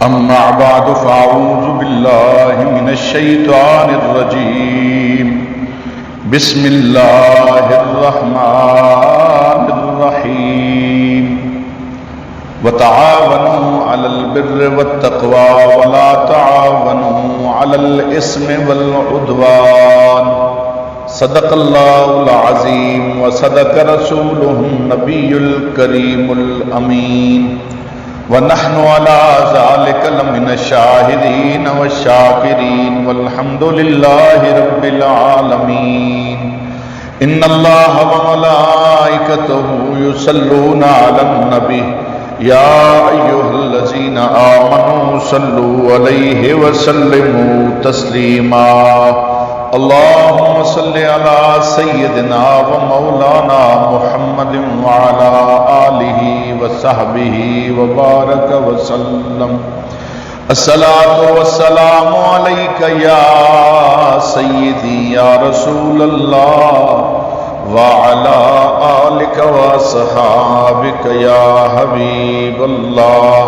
أما بعد فأعوذ بالله من الشيطان الرجيم بسم الله الرحمن الرحيم وتعاونوا على البر والتقوى ولا تعاونوا على الإثم والعدوان صدق الله العظيم وصدق رسوله النبي الكريم الأمين ونحن على ذلك لمن الشاهدين والشاكرين والحمد لله رب العالمين إن الله وملائكته يصلون على النبي يا أيها الذين آمنوا صلوا عليه وسلموا تسليما اللهم صل على سيدنا ومولانا محمد وعلى آله وصحبه وبارك وسلم الصلاة والسلام عليك يا سيدي يا رسول الله وعلى آلك وصحابك يا حبيب الله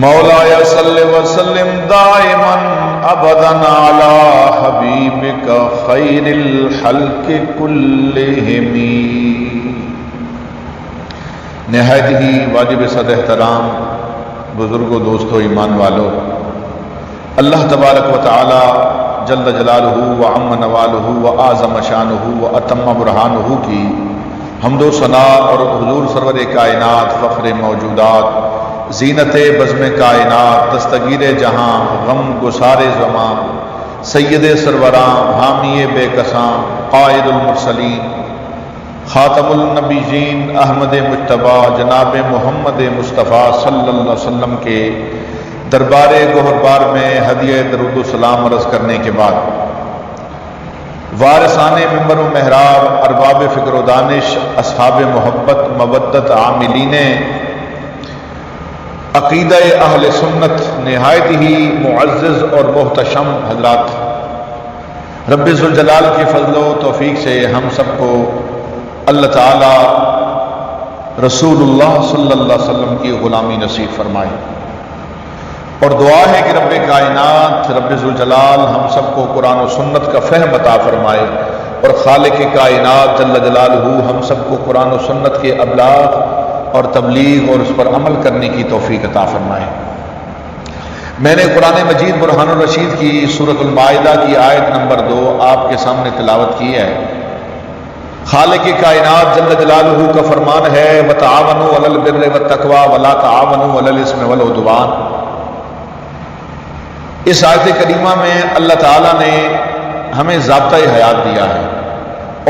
مولاي صل وسلم دائما ابدا على حبيبك خير الخلق كلهم. نہایت ہی واجب صد احترام بزرگوں دوستوں ایمان والو، اللہ تبارک و تعالی جل جلالہ و عم نوالہ و اعظم شانہ و اتم برہانہ کی حمد و ثنا اور حضور سرور کائنات فخر موجودات زینت بزم کائنات دستگیر جہاں غم گسار زماں سید سروراں حامی بے کساں قائد المرسلین خاتم النبیین احمد مجتبیٰ جناب محمد مصطفیٰ صلی اللہ علیہ وسلم کے دربار گہربار میں ہدیہ درود و سلام عرض کرنے کے بعد وارثان منبر و محراب ارباب فکر و دانش اصحاب محبت مودت عاملین عقیدہ اہل سنت نہایت ہی معزز اور محتشم حضرات، رب ذوالجلال کی فضل و توفیق سے ہم سب کو اللہ تعالی رسول اللہ صلی اللہ علیہ وسلم کی غلامی نصیب فرمائے، اور دعا ہے کہ رب کائنات رب ذوالجلال ہم سب کو قرآن و سنت کا فہم عطا فرمائے، اور خالق کائنات جل جلالہ ہم سب کو قرآن و سنت کے ابلاغ اور تبلیغ اور اس پر عمل کرنے کی توفیق عطا فرمائے۔ میں نے قرآن مجید برہان الرشید کی سورۃ المائدہ کی آیت نمبر 2 آپ کے سامنے تلاوت کی ہے۔ خالق کائنات جل جلالہ کا فرمان ہے وتعاونوا علی البر والتقوی ولا تعاونوا علی الاثم والعدوان۔ اس آیت کریمہ میں اللہ تعالیٰ نے ہمیں ضابطۂ حیات دیا ہے،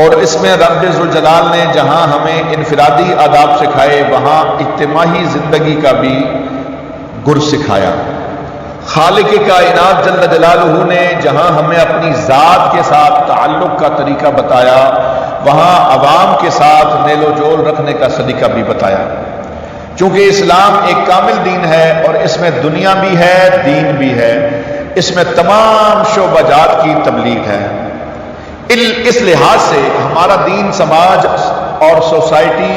اور اس میں رب ذوالجلال نے جہاں ہمیں انفرادی آداب سکھائے وہاں اجتماعی زندگی کا بھی گر سکھایا۔ خالق کائنات جل جلالہ نے جہاں ہمیں اپنی ذات کے ساتھ تعلق کا طریقہ بتایا وہاں عوام کے ساتھ میل و جول رکھنے کا سلیقہ بھی بتایا، چونکہ اسلام ایک کامل دین ہے اور اس میں دنیا بھی ہے دین بھی ہے، اس میں تمام شعبہ جات کی تبلیغ ہے۔ اس لحاظ سے ہمارا دین سماج اور سوسائٹی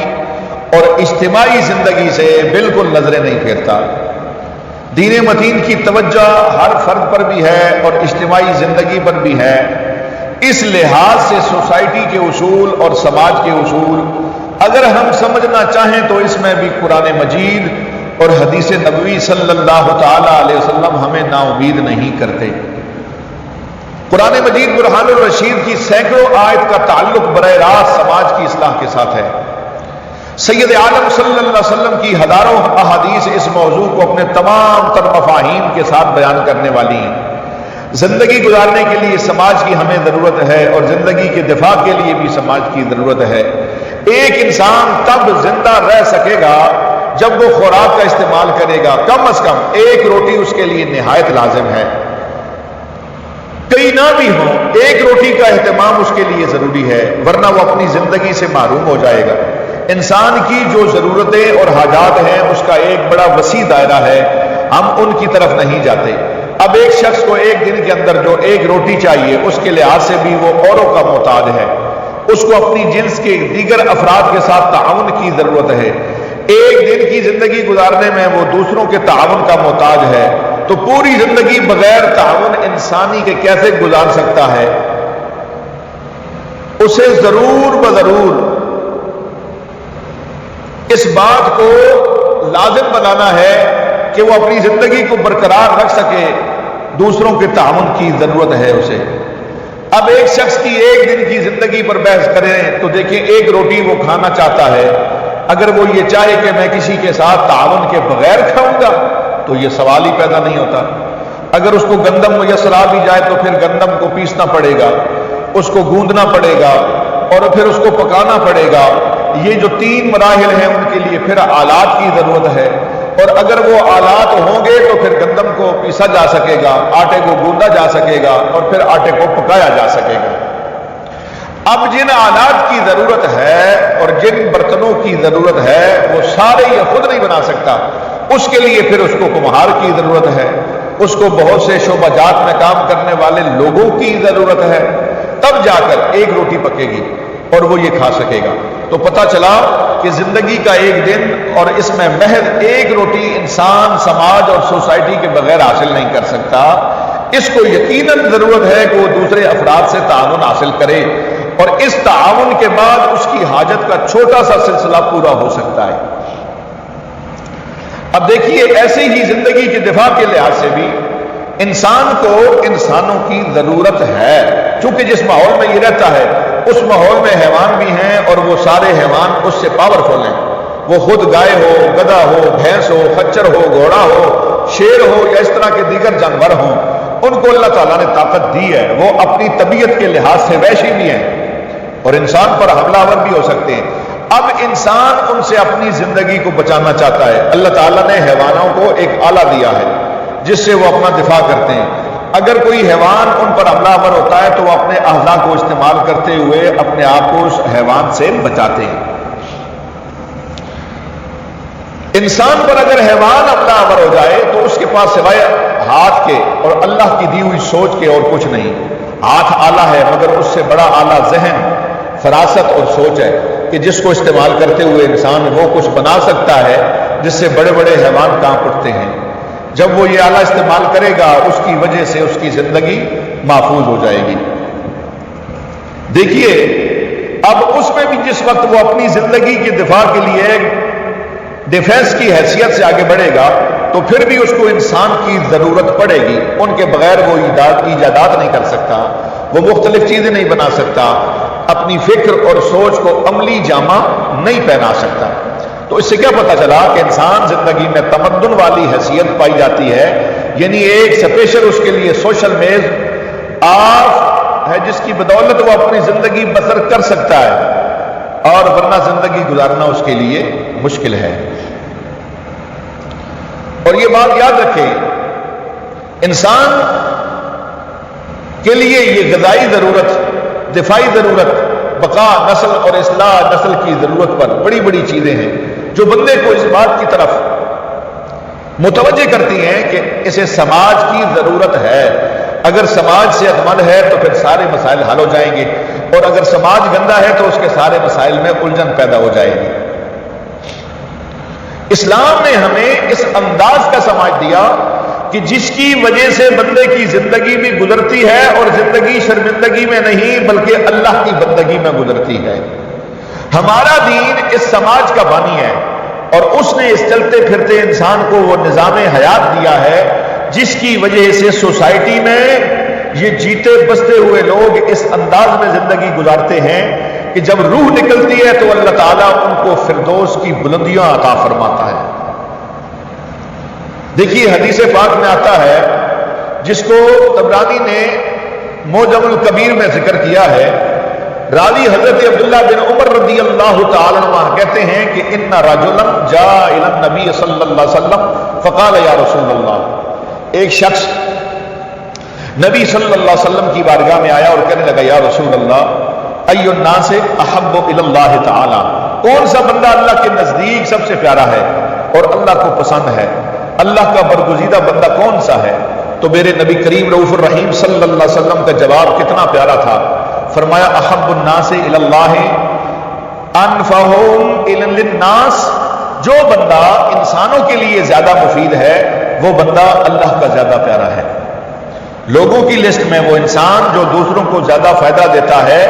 اور اجتماعی زندگی سے بالکل نظریں نہیں پھیرتا۔ دین متین کی توجہ ہر فرد پر بھی ہے اور اجتماعی زندگی پر بھی ہے۔ اس لحاظ سے سوسائٹی کے اصول اور سماج کے اصول اگر ہم سمجھنا چاہیں تو اس میں بھی قرآن مجید اور حدیث نبوی صلی اللہ تعالی علیہ وسلم ہمیں نا امید نہیں کرتے۔ قرآن مجید برہان الرشید کی سینکڑوں آیت کا تعلق براہ راست سماج کی اصلاح کے ساتھ ہے۔ سید عالم صلی اللہ علیہ وسلم کی ہزاروں احادیث اس موضوع کو اپنے تمام تر مفاہیم کے ساتھ بیان کرنے والی ہیں۔ زندگی گزارنے کے لیے سماج کی ہمیں ضرورت ہے اور زندگی کے دفاع کے لیے بھی سماج کی ضرورت ہے۔ ایک انسان تب زندہ رہ سکے گا جب وہ خوراک کا استعمال کرے گا، کم از کم ایک روٹی اس کے لیے نہایت لازم ہے، کئی نہ بھی ہوں ایک روٹی کا اہتمام اس کے لیے ضروری ہے، ورنہ وہ اپنی زندگی سے محروم ہو جائے گا۔ انسان کی جو ضرورتیں اور حاجات ہیں اس کا ایک بڑا وسیع دائرہ ہے، ہم ان کی طرف نہیں جاتے۔ اب ایک شخص کو ایک دن کے اندر جو ایک روٹی چاہیے اس کے لحاظ سے بھی وہ اوروں کا محتاج ہے، اس کو اپنی جنس کے دیگر افراد کے ساتھ تعاون کی ضرورت ہے۔ ایک دن کی زندگی گزارنے میں وہ دوسروں کے تعاون کا محتاج ہے، تو پوری زندگی بغیر تعاون انسانی کے کیسے گزار سکتا ہے؟ اسے ضرور بضرور اس بات کو لازم بنانا ہے کہ وہ اپنی زندگی کو برقرار رکھ سکے، دوسروں کے تعاون کی ضرورت ہے اسے۔ اب ایک شخص کی ایک دن کی زندگی پر بحث کریں تو دیکھیں، ایک روٹی وہ کھانا چاہتا ہے، اگر وہ یہ چاہے کہ میں کسی کے ساتھ تعاون کے بغیر کھاؤں گا تو یہ سوال ہی پیدا نہیں ہوتا۔ اگر اس کو گندم میسر آ بھی جائے تو پھر گندم کو پیسنا پڑے گا، اس کو گوندنا پڑے گا اور پھر اس کو پکانا پڑے گا۔ یہ جو 3 مراحل ہیں ان کے لیے پھر آلات کی ضرورت ہے، اور اگر وہ آلات ہوں گے تو پھر گندم کو پیسا جا سکے گا، آٹے کو گوندا جا سکے گا اور پھر آٹے کو پکایا جا سکے گا۔ اب جن آلات کی ضرورت ہے اور جن برتنوں کی ضرورت ہے وہ سارے یہ خود نہیں بنا سکتا، اس کے لیے پھر اس کو کمہار کی ضرورت ہے، اس کو بہت سے شعبہ جات میں کام کرنے والے لوگوں کی ضرورت ہے، تب جا کر ایک روٹی پکے گی اور وہ یہ کھا سکے گا۔ تو پتہ چلا کہ زندگی کا ایک دن اور اس میں محض ایک روٹی انسان سماج اور سوسائٹی کے بغیر حاصل نہیں کر سکتا۔ اس کو یقیناً ضرورت ہے کہ وہ دوسرے افراد سے تعاون حاصل کرے، اور اس تعاون کے بعد اس کی حاجت کا چھوٹا سا سلسلہ پورا ہو سکتا ہے۔ اب دیکھیے، ایسے ہی زندگی کے دفاع کے لحاظ سے بھی انسان کو انسانوں کی ضرورت ہے، چونکہ جس ماحول میں یہ رہتا ہے اس ماحول میں حیوان بھی ہیں اور وہ سارے حیوان اس سے پاورفل ہیں، وہ خود گائے ہو، گدھا ہو، بھینس ہو، خچر ہو، گھوڑا ہو، شیر ہو یا اس طرح کے دیگر جانور ہوں، ان کو اللہ تعالیٰ نے طاقت دی ہے، وہ اپنی طبیعت کے لحاظ سے وحشی بھی ہیں اور انسان پر حملہ آور بھی ہو سکتے ہیں۔ اب انسان ان سے اپنی زندگی کو بچانا چاہتا ہے، اللہ تعالیٰ نے حیوانوں کو ایک آلہ دیا ہے جس سے وہ اپنا دفاع کرتے ہیں۔ اگر کوئی حیوان ان پر حملہ آور ہوتا ہے تو وہ اپنے اعضاء کو استعمال کرتے ہوئے اپنے آپ کو اس حیوان سے بچاتے ہیں۔ انسان پر اگر حیوان حملہ آور ہو جائے تو اس کے پاس سوائے ہاتھ کے اور اللہ کی دی ہوئی سوچ کے اور کچھ نہیں۔ ہاتھ آلہ ہے مگر اس سے بڑا آلہ ذہن، فراست اور سوچ ہے کہ جس کو استعمال کرتے ہوئے انسان وہ کچھ بنا سکتا ہے جس سے بڑے بڑے حیوان کانپ اٹھتے ہیں۔ جب وہ یہ آلہ استعمال کرے گا اس کی وجہ سے اس کی زندگی محفوظ ہو جائے گی۔ دیکھیے، اب اس میں بھی جس وقت وہ اپنی زندگی کے دفاع کے لیے ڈیفنس کی حیثیت سے آگے بڑھے گا تو پھر بھی اس کو انسان کی ضرورت پڑے گی، ان کے بغیر وہ ایجادات نہیں کر سکتا، وہ مختلف چیزیں نہیں بنا سکتا، اپنی فکر اور سوچ کو عملی جامہ نہیں پہنا سکتا۔ تو اس سے کیا پتہ چلا کہ انسان زندگی میں تمدن والی حیثیت پائی جاتی ہے، یعنی ایک سپیشل اس کے لیے سوشل میز آف ہے جس کی بدولت وہ اپنی زندگی بسر کر سکتا ہے، اور ورنہ زندگی گزارنا اس کے لیے مشکل ہے۔ اور یہ بات یاد رکھیں، انسان کے لیے یہ غذائی ضرورت، دفاعی ضرورت، بقا نسل اور اصلاح نسل کی ضرورت پر بڑی بڑی چیزیں ہیں جو بندے کو اس بات کی طرف متوجہ کرتی ہیں کہ اسے سماج کی ضرورت ہے۔ اگر سماج صحت مند ہے تو پھر سارے مسائل حل ہو جائیں گے، اور اگر سماج گندا ہے تو اس کے سارے مسائل میں الجھن پیدا ہو جائے گی۔ اسلام نے ہمیں اس انداز کا سمجھ دیا کہ جس کی وجہ سے بندے کی زندگی بھی گزرتی ہے، اور زندگی شرمندگی میں نہیں بلکہ اللہ کی بندگی میں گزرتی ہے۔ ہمارا دین اس سماج کا بانی ہے، اور اس نے اس چلتے پھرتے انسان کو وہ نظام حیات دیا ہے جس کی وجہ سے سوسائٹی میں یہ جیتے بستے ہوئے لوگ اس انداز میں زندگی گزارتے ہیں کہ جب روح نکلتی ہے تو اللہ تعالیٰ ان کو فردوس کی بلندیاں عطا فرماتا ہے۔ دیکھیے، حدیث پاک میں آتا ہے جس کو طبرانی نے معجم الکبیر میں ذکر کیا ہے، راوی حضرت عبداللہ بن عمر رضی اللہ تعالی عنہ کہتے ہیں کہ ان رجلا جاء الى النبی صلی اللہ علیہ وسلم فقال یا رسول اللہ، ایک شخص نبی صلی اللہ علیہ وسلم کی بارگاہ میں آیا اور کہنے لگا، یا رسول اللہ، ای الناس احب الی اللہ تعالی، کون سا بندہ اللہ کے نزدیک سب سے پیارا ہے اور اللہ کو پسند ہے، اللہ کا برگزیدہ بندہ کون سا ہے؟ تو میرے نبی کریم رؤوف الرحیم صلی اللہ علیہ وسلم کا جواب کتنا پیارا تھا، فرمایا احب الناس الی اللہ انفعهم للناس، جو بندہ انسانوں کے لیے زیادہ مفید ہے وہ بندہ اللہ کا زیادہ پیارا ہے. لوگوں کی لسٹ میں وہ انسان جو دوسروں کو زیادہ فائدہ دیتا ہے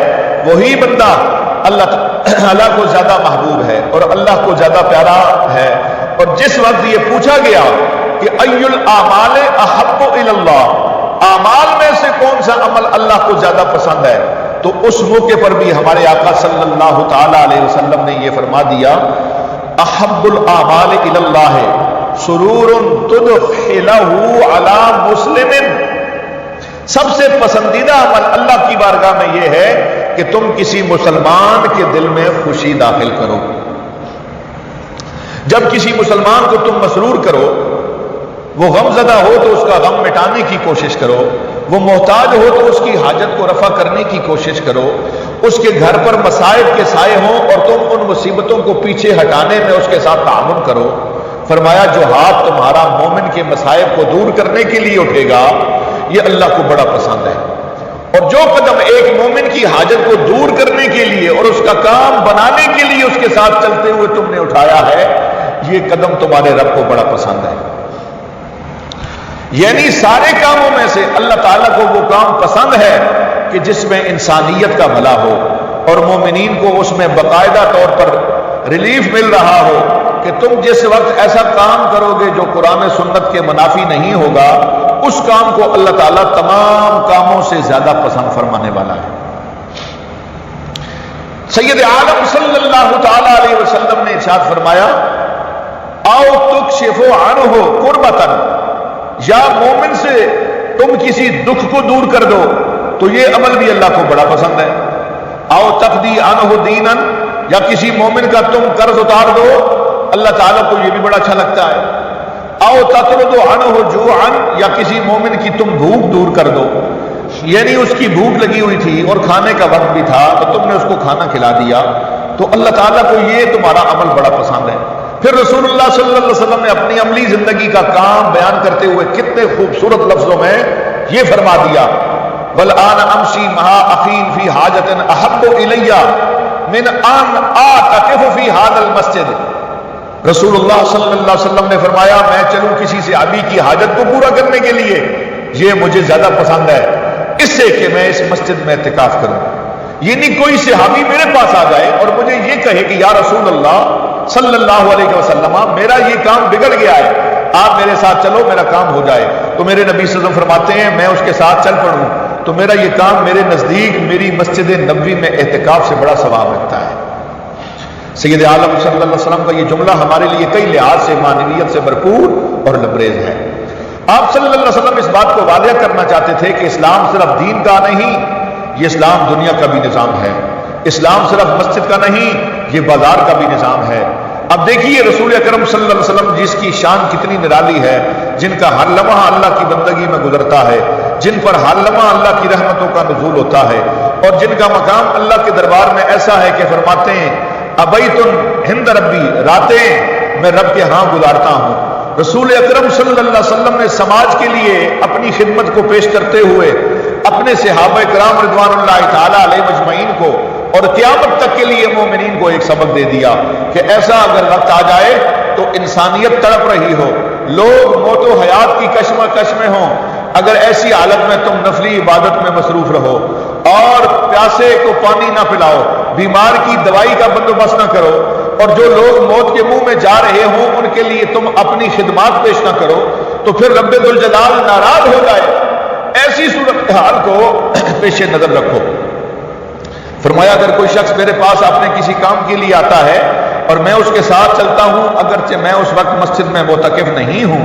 وہی بندہ اللہ کو زیادہ محبوب ہے اور اللہ کو زیادہ پیارا ہے. اور جس وقت یہ پوچھا گیا کہ ای الاعمال احب الی اللہ، اعمال میں سے کون سا عمل اللہ کو زیادہ پسند ہے، تو اس موقع پر بھی ہمارے آقا صلی اللہ تعالی علیہ وسلم نے یہ فرما دیا احب الاعمال الی اللہ سرور تدخلہ علی مسلم. سب سے پسندیدہ عمل اللہ کی بارگاہ میں یہ ہے کہ تم کسی مسلمان کے دل میں خوشی داخل کرو. جب کسی مسلمان کو تم مسرور کرو، وہ غم زدہ ہو تو اس کا غم مٹانے کی کوشش کرو، وہ محتاج ہو تو اس کی حاجت کو رفع کرنے کی کوشش کرو، اس کے گھر پر مصائب کے سائے ہوں اور تم ان مصیبتوں کو پیچھے ہٹانے میں اس کے ساتھ تعاون کرو. فرمایا جو ہاتھ تمہارا مومن کے مصائب کو دور کرنے کے لیے اٹھے گا یہ اللہ کو بڑا پسند ہے. اور جو قدم ایک مومن کی حاجت کو دور کرنے کے لیے اور اس کا کام بنانے کے لیے اس کے ساتھ چلتے ہوئے تم نے اٹھایا ہے یہ قدم تمہارے رب کو بڑا پسند ہے. یعنی سارے کاموں میں سے اللہ تعالیٰ کو وہ کام پسند ہے کہ جس میں انسانیت کا بھلا ہو اور مومنین کو اس میں باقاعدہ طور پر ریلیف مل رہا ہو کہ تم جس وقت ایسا کام کرو گے جو قرآن سنت کے منافی نہیں ہوگا اس کام کو اللہ تعالیٰ تمام کاموں سے زیادہ پسند فرمانے والا ہے. سید عالم صلی اللہ تعالی علیہ وسلم نے ارشاد فرمایا آؤ تکشف عنہ قربتن، یا مومن سے تم کسی دکھ کو دور کر دو تو یہ عمل بھی اللہ کو بڑا پسند ہے. آؤ تقضی عنہ دینا، یا کسی مومن کا تم قرض اتار دو اللہ تعالیٰ کو یہ بھی بڑا اچھا لگتا ہے. آؤ تطرد عنہ جوعا، یا کسی مومن کی تم بھوک دور کر دو، یعنی اس کی بھوک لگی ہوئی تھی اور کھانے کا وقت بھی تھا تو تم نے اس کو کھانا کھلا دیا تو اللہ تعالیٰ کو یہ تمہارا عمل بڑا پسند ہے. پھر رسول اللہ صلی اللہ علیہ وسلم نے اپنی عملی زندگی کا کام بیان کرتے ہوئے کتنے خوبصورت لفظوں میں یہ فرما دیا وَالْآنَ أَمْشِي مَعَ أَخِي فِي حَاجَةٍ أَحَبُّ إِلَيَّ مِنْ أَنْ أَعْتَكِفُ فِي هَذَا الْمَسْجِدِ. رسول اللہ صلی اللہ علیہ وسلم نے فرمایا میں چلوں کسی صحابی کی حاجت کو پورا کرنے کے لیے یہ مجھے زیادہ پسند ہے اس سے کہ میں اس مسجد میں اعتکاف کروں. یعنی کوئی صحابی میرے پاس آ جائے اور مجھے یہ کہے کہ یا رسول اللہ صلی اللہ علیہ وسلم میرا یہ کام بگڑ گیا ہے آپ میرے ساتھ چلو میرا کام ہو جائے، تو میرے نبی صلی اللہ علیہ وسلم فرماتے ہیں میں اس کے ساتھ چل پڑوں تو میرا یہ کام میرے نزدیک میری مسجد نبوی میں اعتکاف سے بڑا ثواب رکھتا ہے. سید عالم صلی اللہ علیہ وسلم کا یہ جملہ ہمارے لیے کئی لحاظ سے معنویت سے بھرپور اور لبریز ہے. آپ صلی اللہ علیہ وسلم اس بات کو واضح کرنا چاہتے تھے کہ اسلام صرف دین کا نہیں، یہ اسلام دنیا کا بھی نظام ہے. اسلام صرف مسجد کا نہیں، یہ بازار کا بھی نظام ہے. اب دیکھیے رسول اکرم صلی اللہ علیہ وسلم جس کی شان کتنی نرالی ہے، جن کا ہر لمحہ اللہ کی بندگی میں گزرتا ہے، جن پر ہر لمحہ اللہ کی رحمتوں کا نزول ہوتا ہے اور جن کا مقام اللہ کے دربار میں ایسا ہے کہ فرماتے ہیں ابیتن ہند ربی، راتیں میں رب کے ہاں گزارتا ہوں. رسول اکرم صلی اللہ علیہ وسلم نے سماج کے لیے اپنی خدمت کو پیش کرتے ہوئے اپنے صحابہ کرام رضوان اللہ تعالی علیہ مجمعین کو اور قیامت تک کے لیے مومنین کو ایک سبق دے دیا کہ ایسا اگر وقت آ جائے تو انسانیت تڑپ رہی ہو، لوگ موت و حیات کی کشمکش میں ہوں، اگر ایسی حالت میں تم نفلی عبادت میں مصروف رہو اور پیاسے کو پانی نہ پلاؤ، بیمار کی دوائی کا بندوبست نہ کرو اور جو لوگ موت کے منہ میں جا رہے ہوں ان کے لیے تم اپنی خدمات پیش نہ کرو تو پھر رب ذوالجلال ناراض ہو جائے. ایسی صورتحال کو پیش نظر رکھو. فرمایا اگر کوئی شخص میرے پاس اپنے کسی کام کے لیے آتا ہے اور میں اس کے ساتھ چلتا ہوں اگرچہ میں اس وقت مسجد میں معتکف نہیں ہوں،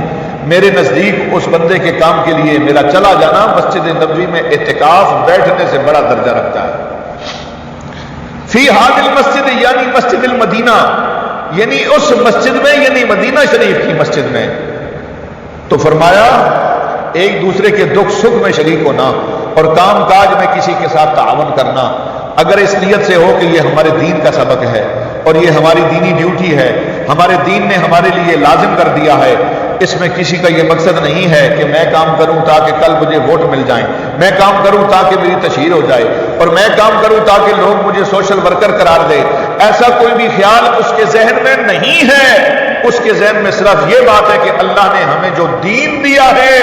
میرے نزدیک اس بندے کے کام کے لیے میرا چلا جانا مسجد نبوی میں اعتکاف بیٹھنے سے بڑا درجہ رکھتا ہے. فی ہذ المسجد یعنی مسجد المدینہ، یعنی اس مسجد میں یعنی مدینہ شریف کی مسجد میں. تو فرمایا ایک دوسرے کے دکھ سکھ میں شریک ہونا اور کام کاج میں کسی کے ساتھ تعاون کرنا اگر اس نیت سے ہو کہ یہ ہمارے دین کا سبق ہے اور یہ ہماری دینی ڈیوٹی ہے، ہمارے دین نے ہمارے لیے لازم کر دیا ہے، اس میں کسی کا یہ مقصد نہیں ہے کہ میں کام کروں تاکہ کل مجھے ووٹ مل جائیں، میں کام کروں تاکہ میری تشہیر ہو جائے، اور میں کام کروں تاکہ لوگ مجھے سوشل ورکر قرار دے، ایسا کوئی بھی خیال اس کے ذہن میں نہیں ہے۔ اس کے ذہن میں صرف یہ بات ہے کہ اللہ نے ہمیں جو دین دیا ہے،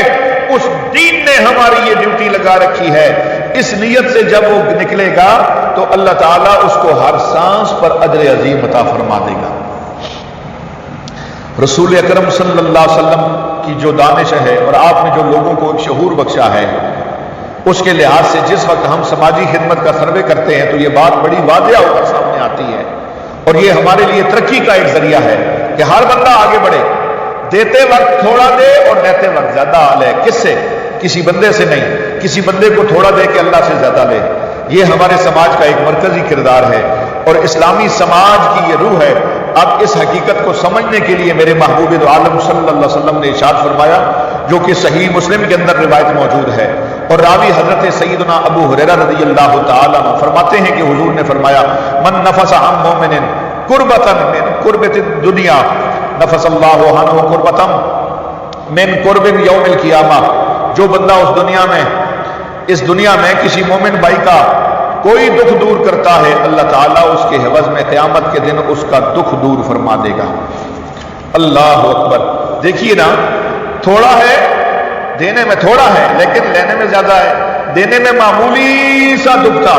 اس دین نے ہماری یہ ڈیوٹی لگا رکھی ہے۔ اس نیت سے جب وہ نکلے گا تو اللہ تعالیٰ اس کو ہر سانس پر اجر عظیم عطا فرما دے گا۔ رسول اکرم صلی اللہ علیہ وسلم کی جو دانش ہے اور آپ نے جو لوگوں کو ایک شعور بخشا ہے، اس کے لحاظ سے جس وقت ہم سماجی خدمت کا سروے کرتے ہیں تو یہ بات بڑی واضح ہو کر سامنے آتی ہے، اور یہ ہمارے لیے ترقی کا ایک ذریعہ ہے کہ ہر بندہ آگے بڑھے، دیتے وقت تھوڑا دے اور لیتے وقت زیادہ لے۔ کس سے؟ کسی بندے سے نہیں، کسی بندے کو تھوڑا دے کے اللہ سے زیادہ لے۔ یہ ہمارے سماج کا ایک مرکزی کردار ہے اور اسلامی سماج کی یہ روح ہے۔ اب اس حقیقت کو سمجھنے کے لیے میرے محبوب دو عالم صلی اللہ علیہ وسلم نے ارشاد فرمایا، جو کہ صحیح مسلم کے اندر روایت موجود ہے، اور راوی حضرت سیدنا ابو ہریرہ رضی اللہ تعالیٰ عنہ فرماتے ہیں کہ حضور نے فرمایا، من نفس عن مومن قربۃ من قربۃ الدنیا نفس اللہ عنہ قربۃ من قرب یوم القیامہ، جو بندہ اس دنیا میں کسی مومن بھائی کا کوئی دکھ دور کرتا ہے، اللہ تعالیٰ اس کے عوض میں قیامت کے دن اس کا دکھ دور فرما دے گا۔ اللہ اکبر! دیکھیے نا، تھوڑا ہے، دینے میں تھوڑا ہے لیکن لینے میں زیادہ ہے۔ دینے میں معمولی سا دکھ تھا،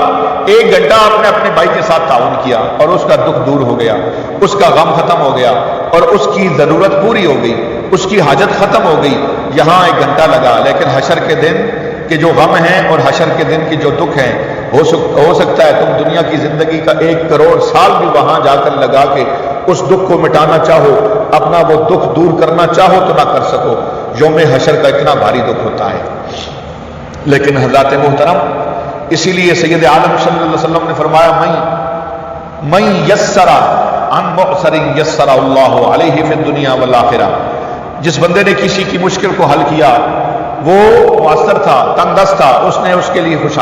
1 گھنٹہ آپ نے اپنے بھائی کے ساتھ تعاون کیا اور اس کا دکھ دور ہو گیا، اس کا غم ختم ہو گیا اور اس کی ضرورت پوری ہو گئی، اس کی حاجت ختم ہو گئی۔ یہاں 1 گھنٹہ لگا، لیکن حشر کے دن کے جو غم ہیں اور حشر کے دن کے جو دکھ ہیں، ہو سکتا ہے تم دنیا کی زندگی کا 1 کروڑ سال بھی وہاں جا کر لگا کے اس دکھ کو مٹانا چاہو، اپنا وہ دکھ دور کرنا چاہو تو نہ کر سکو۔ یوم حشر کا اتنا بھاری دکھ ہوتا ہے۔ لیکن حضرات محترم، اسی لیے سید عالم صلی اللہ علیہ وسلم نے فرمایا، من یسر عن معسر یسر اللہ علیہ فی الدنیا والآخرہ، جس بندے نے کسی کی مشکل کو حل کیا، وہ معسر تھا، تنگ دست تھا، اس نے اس کے لیے خوش